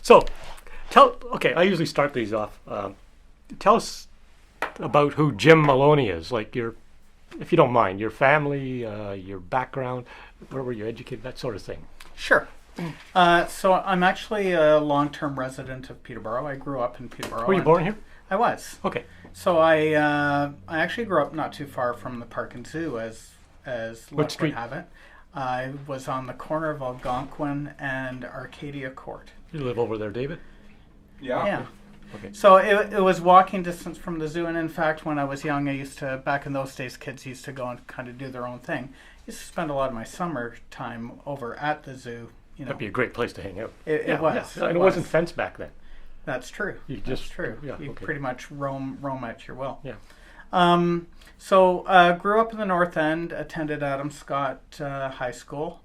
So, I usually start these off. Tell us about who Jim Maloney is. Like if you don't mind, your family, your background, where were you educated, that sort of thing. Sure. So I'm actually a long-term resident of Peterborough. I grew up in Peterborough. Were you born here? I was. Okay. So I actually grew up not too far from the Park and Zoo, as What luck street? would have it. I was on the corner of Algonquin and Arcadia Court. You live over there, David? Yeah. Okay. So it was walking distance from the zoo, and in fact, when I was young, I used to, back in those days, kids used to go and kind of do their own thing. I used to spend a lot of my summer time over at the zoo. That'd be a great place to hang out. It was. Yeah. And it wasn't fenced back then. That's true. That's true. Yeah, You okay. pretty much roam at your will. Yeah. So grew up in the North End, attended Adam Scott High School.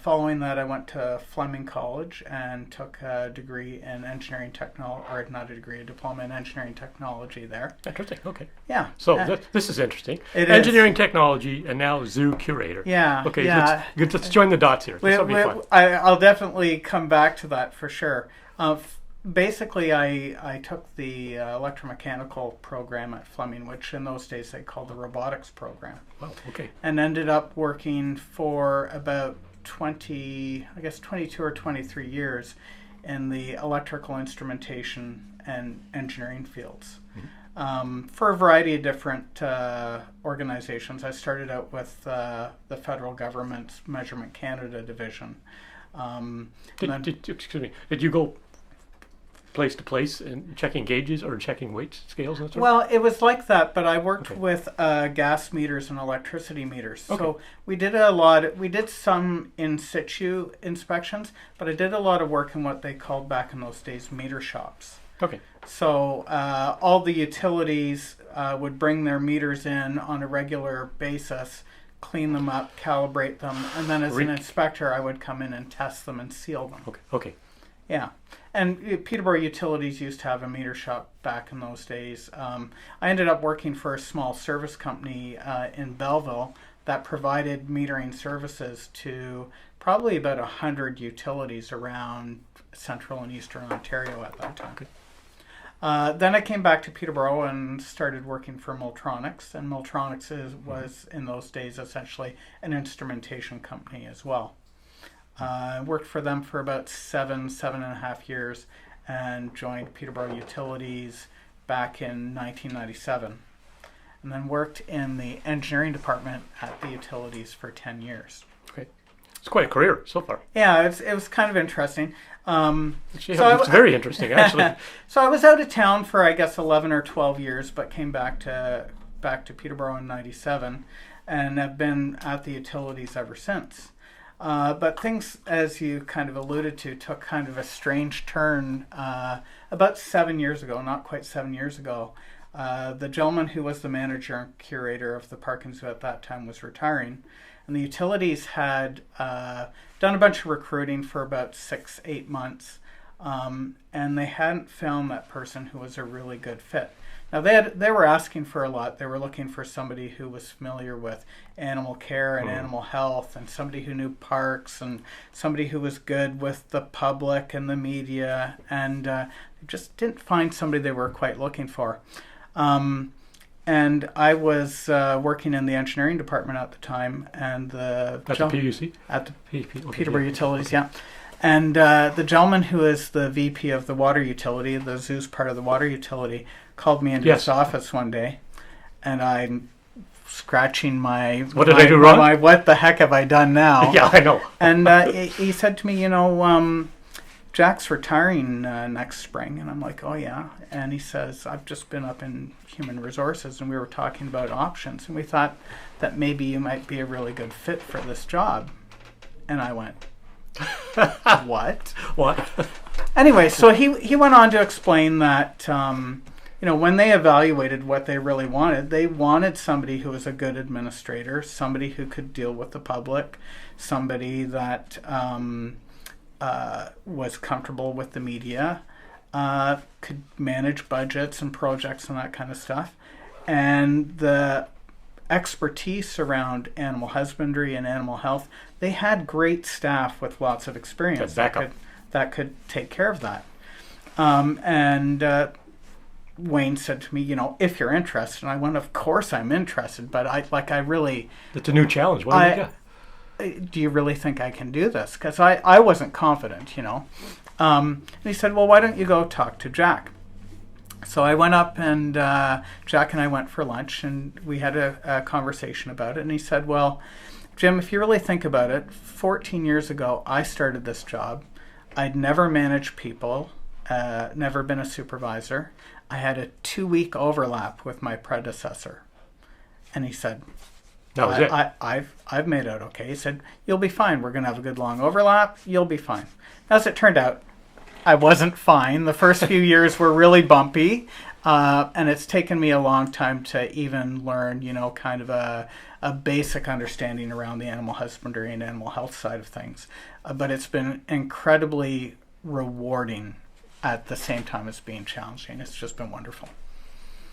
Following that, I went to Fleming College and took a degree in engineering technology, or not a degree, a diploma in engineering technology there. Interesting. Okay. Yeah. So this is interesting. It Engineering technology and now zoo curator. Yeah. Okay. Yeah. Let's join the dots here. This will be fun. I'll definitely come back to that for sure. Basically, I took the electromechanical program at Fleming, which in those days they called the robotics program. Wow. Okay. And ended up working for about 22 or 23 years in the electrical instrumentation and engineering fields. For a variety of different organizations. I started out with the federal government's Measurement Canada division. Did you go place to place and checking gauges or checking weight scales and that sort? Well, it was like that, but I worked with gas meters and electricity meters. Okay. So we did some in situ inspections, but I did a lot of work in what they called back in those days meter shops. Okay. So all the utilities would bring their meters in on a regular basis, clean them up, calibrate them, and then as an inspector, I would come in and test them and seal them. Okay. Yeah. And Peterborough Utilities used to have a meter shop back in those days. I ended up working for a small service company in Belleville that provided metering services to probably about 100 utilities around central and eastern Ontario at that time. Okay. Then I came back to Peterborough and started working for Multronics. And Multronics was in those days essentially an instrumentation company as well. I worked for them for about 7.5 years and joined Peterborough Utilities back in 1997. And then worked in the engineering department at the utilities for 10 years. Okay. It's quite a career so far. Yeah, it was kind of interesting. It's very interesting, actually. So I was out of town for, I guess, 11 or 12 years, but came back to Peterborough in 97 and have been at the utilities ever since. But things, as you kind of alluded to, took kind of a strange turn about 7 years ago, not quite 7 years ago. The gentleman who was the manager and curator of the Park and Zoo at that time was retiring, and the utilities had done a bunch of recruiting for about 6-8 months, and they hadn't found that person who was a really good fit. Now they were asking for a lot. They were looking for somebody who was familiar with animal care and animal health, and somebody who knew parks, and somebody who was good with the public and the media, and they just didn't find somebody they were quite looking for. And I was working in the engineering department at the time, and At the PUC? At the Okay, Peterborough yeah. Utilities, yeah. And the gentleman who is the VP of the water utility, the zoo's part of the water utility, called me into his office one day, and I'm scratching my... What did I do wrong? What the heck have I done now? Yeah, I know. And he said to me, Jack's retiring next spring. And I'm like, oh, yeah. And he says, I've just been up in human resources, and we were talking about options, and we thought that maybe you might be a really good fit for this job. And I went, what? What? Anyway, so he went on to explain that, when they evaluated what they really wanted, they wanted somebody who was a good administrator, somebody who could deal with the public, somebody that was comfortable with the media, could manage budgets and projects and that kind of stuff. And the expertise around animal husbandry and animal health, they had great staff with lots of experience that could take care of that. And Wayne said to me, if you're interested, and I went, of course I'm interested, but I really, It's a new challenge. What do you got? do you really think I can do this? Because I wasn't confident, And he said, well, why don't you go talk to Jack? So I went up, and Jack and I went for lunch, and we had a conversation about it. And he said, well, Jim, if you really think about it, 14 years ago, I started this job. I'd never managed people, never been a supervisor. I had a 2-week overlap with my predecessor. And he said, That was it. I've made out okay. He said, you'll be fine. We're going to have a good long overlap. You'll be fine. As it turned out, I wasn't fine. The first few years were really bumpy. And it's taken me a long time to even learn, kind of a basic understanding around the animal husbandry and animal health side of things. But it's been incredibly rewarding at the same time as being challenging. It's just been wonderful.